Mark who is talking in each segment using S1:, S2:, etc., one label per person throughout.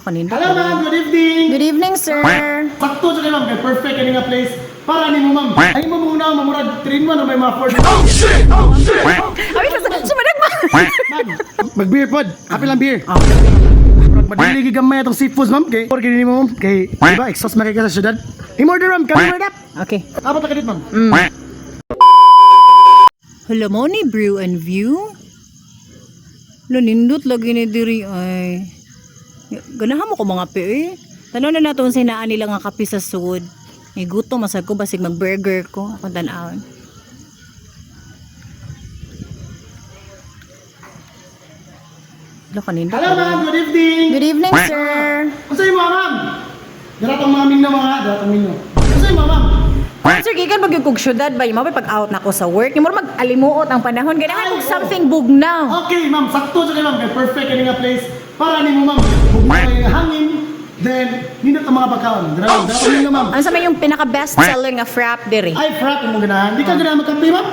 S1: Kanina.
S2: Hello ma'am, good evening.
S1: Good evening, sir.
S2: Sakto sa ma'am, kay perfect kani nga place para ni mo ma'am. Ay mo muna mamurad 3-in-1 o may mga 4.
S1: Ay, sumadag ba?
S2: Ma'am, mag-beer pod. Happy lang beer. Madili gamay atong seafoods ma'am kay or kini mo ma'am kay diba exhaust makika sa syudad. In-order ma'am, kami order up.
S1: Okay.
S2: Apat ka dit ma'am.
S1: Hulamoni Brew and View. Nindot lagi ni diri ay. Ganahan mo ko mga pe eh. Tanong na nato sa inaan nila nga kape sa sud. May gutom masag ko basig mag-burger ko. Akong tanawon. Kanina.
S2: Hello ma'am, good evening.
S1: Good evening, sir.
S2: Unsa imo ma'am? Daratong mga minno mga daratong minno. Unsa imo ma'am?
S1: Sir, gikan pag yung syudad ba, yung pag out na ko sa work, yung mo mag-alimuot ang panahon, ganahan kong something bugnaw.
S2: Okay ma'am, sakto sa ma'am kay perfect kani nga place para ni mo ma'am. Bugmay nga hangin. Then, nindot ang mga pagkaon. Daratong minno ma'am.
S1: Ano sa may yung pinaka-best seller nga frap diri?
S2: Ay, frat mo ganahan. Di ka ganahan magkape ma'am?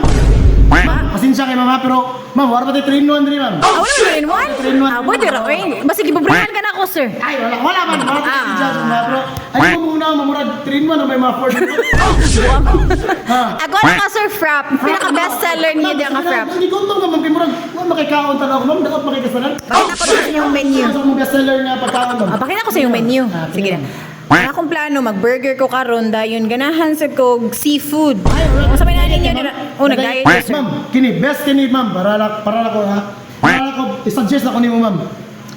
S2: Pasensya kay mama pero ma'am, wala pa tayo 3-in-1 diri ma'am.
S1: Ah, wala mo rin one? Ah, pwede rin. Basta gibubrahan ka na ako, sir.
S2: Ay, wala man. Wala tayo si Judge na pero ay mo muna mamurad 3-in-1 o may mga 4.
S1: Ako na ka, sir, frap. Pinaka-best seller niya di ang frap.
S2: Hindi ko ka ma'am, kay murag makikaon tanaw ko ma'am, dapat makikasalan.
S1: Pakita ko sa yung menu.
S2: Sa mga best seller nga pagkaon ma'am.
S1: Pakita ko sa yung menu. Sige na. Ang akong plano, mag-burger ko karon dayon ganahan sa kog seafood. Kung sa may nanin niyo, nag-diet ko, sir.
S2: Ma'am, kini best kini ma'am para ko ha. Para ko i-suggest ako nimo ma'am.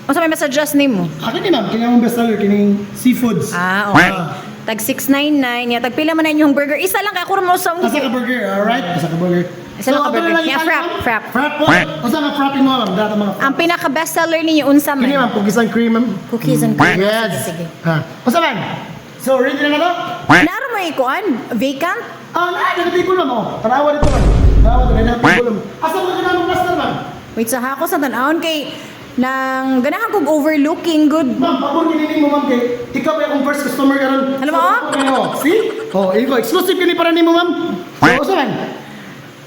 S1: Kung sa may masuggest nimo.
S2: Akin ni ma'am, kini ang best seller kining seafoods.
S1: Ah, okay. Tag 699, ya tagpila man na inyong burger. Isa lang kay ako mo sa
S2: Asa ka burger, alright? Asa ka burger.
S1: Isa lang ka burger. Yeah, frap.
S2: Frap po. Asa nga frapping mo ma'am, data mga.
S1: Ang pinaka-best seller ninyo unsa
S2: Kini
S1: man?
S2: ma'am, cookies and cream ma'am.
S1: Cookies and cream.
S2: Yes.
S1: Sige.
S2: Ha. Asa man? So ready na to?
S1: Naro mo ikuan? Vacant?
S2: Nagati ko lang oh. Tanawa dito ma'am. Tanawa dito, nagati ko lang. Asa mo ka na plaster ma'am?
S1: Wait sa hako sa tan-aon kay nang ganahan kog overlooking good.
S2: Ma'am, pabor kini mo ma'am kay ikaw ba yung first customer karon?
S1: Alam mo?
S2: See? Oh, iko exclusive kini para nimo ma'am. So, asa man?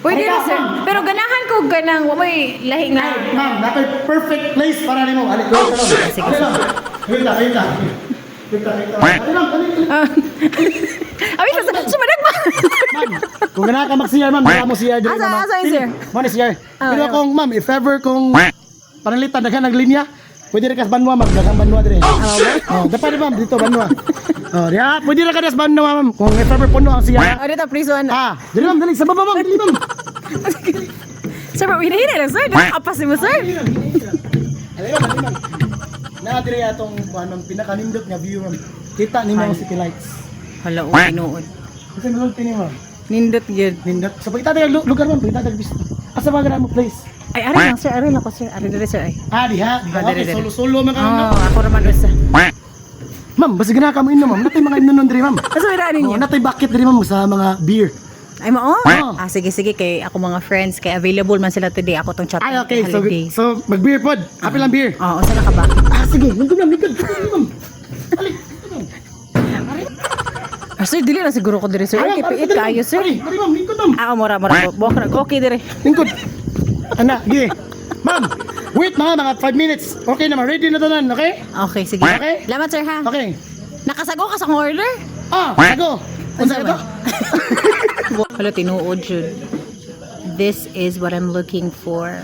S1: Pwede
S2: Ay,
S1: na,
S2: ka,
S1: sir.
S2: ma'am.
S1: Pero ganahan ko ganang wa may lahi nga.
S2: Ay, ma'am, natay perfect place para nimo. Ali, go ka lang.
S1: Sige,
S2: Ali lang. Wait lang. Ali lang, ali.
S1: Abi sumadag ba?
S2: Ma'am, kung ganahan ka mag-CR ma'am, baka mo CR dito ma'am.
S1: Asa yung sir?
S2: Ma'am, CR. Pero
S1: yeah.
S2: kung ma'am, if ever kung panalitan daghan ng linya, pwede rin kas Banwa ma'am, daghang Banwa dire. Oh, dapat ma'am dito Banwa. Oh, ya, pwede rin ka das Banwa ma'am. Kung if ever puno ang CR.
S1: O dito prison.
S2: Dali ma'am, dali sa baba ma'am, dali ma'am.
S1: Sir, hinahinay lang sir. Nakapas mo sir.
S2: Dali ma'am. Na dire atong anong pinakanindot nga view ma'am. Kita nimo ang city lights.
S1: Hala, o tinuod.
S2: Kasi multi ni ma'am.
S1: Nindot yun.
S2: Nindot. So pagkita tayo lugar ma'am, pagkita tayo bis. Asa ba ganang mo place?
S1: Ay, ari lang sir. Ari lang ko sir. Ari dali sir ay.
S2: Diha.
S1: Dire,
S2: Okay,
S1: dire.
S2: solo man ka.
S1: Oh, ako naman usa.
S2: Ma'am, basta gana ka mo inom ma'am. Natay mga inom diri ma'am.
S1: Asa may daan ninyo?
S2: Natay bucket diri ma'am sa mga beer.
S1: Ay mo?
S2: Oo.
S1: Sige kay ako mga friends kay available man sila today. Ako tong chat
S2: Ay, okay.
S1: holidays.
S2: So mag-beer pod. Happy lang beer.
S1: Oo, saan ka ba?
S2: Sige. Nandun lang. Nandun. Ma'am. Alik.
S1: Sir, dili na siguro ko dire sir. Ay, kipiit kayo sir.
S2: Dali ma'am. Lingkod ma'am.
S1: Mura. Okay dire.
S2: Lingkod. Ana, gi. Ma'am, wait mga 5 minutes. Okay naman. Ready na tanan, okay?
S1: Okay, sige.
S2: Okay.
S1: Salamat sir ha.
S2: Okay.
S1: Nakasago ka sa order?
S2: Sago. Unsa
S1: Unsa
S2: ito?
S1: ba? Hala, tinuod jud. This is what I'm looking for.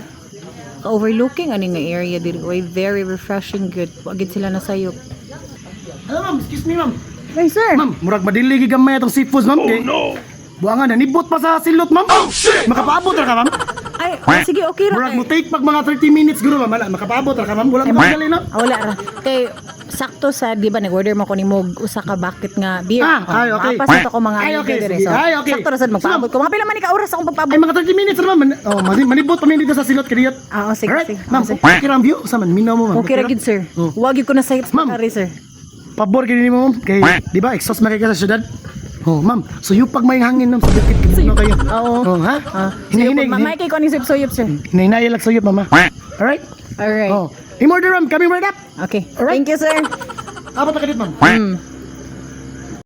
S1: Overlooking ani nga area diri. Oy, very refreshing good. Wagid sila nasayop.
S2: Hello ma'am, excuse me ma'am.
S1: Ay sir.
S2: Ma'am, murag madili gamay atong seafoods ma'am. Oh no. Buangan na nibot pa sa silot ma'am. Makapaabot ra ka ma'am.
S1: Ay, sige, okay ra.
S2: Murag mo take pag mga 30 minutes guro ma'am. Makapaabot ra ka ma'am. Wala mo gali na.
S1: Wala ra. Kay sakto sa di ba nag-order mo ko ni Mog usa ka bucket nga beer.
S2: Ay, okay.
S1: Mapas ito ko mga
S2: Ay, okay,
S1: dire.
S2: sige.
S1: So,
S2: Ay, okay.
S1: sakto ra sad magpaabot ko. Mga pila man ka oras akong
S2: Ay
S1: pagpaabot.
S2: mga 30 minutes ra ma'am. Oh, manibot pa mi dito sa silot kadiyot.
S1: Sige,
S2: Alright.
S1: sige.
S2: Ma'am, okay ra ang view sa man minaw mo ma'am.
S1: Okay ra gid sir.
S2: Oh.
S1: Wagi ko na sa
S2: Ma'am.
S1: kari sir.
S2: Pabor kini mo ma'am. Kay di ba exhaust makika sa syudad? Oh, ma'am. So yung pag may hangin ma'am sa bukid kini kayo.
S1: Oo.
S2: Oh, ha? Hinahinay.
S1: Mamay kay ko ni suyop sir.
S2: Hinahinay lang suyop mama. Alright?
S1: Alright.
S2: Oh. In order ma'am, coming right up.
S1: Okay.
S2: Alright.
S1: Thank you sir.
S2: Apat na kadit ma'am.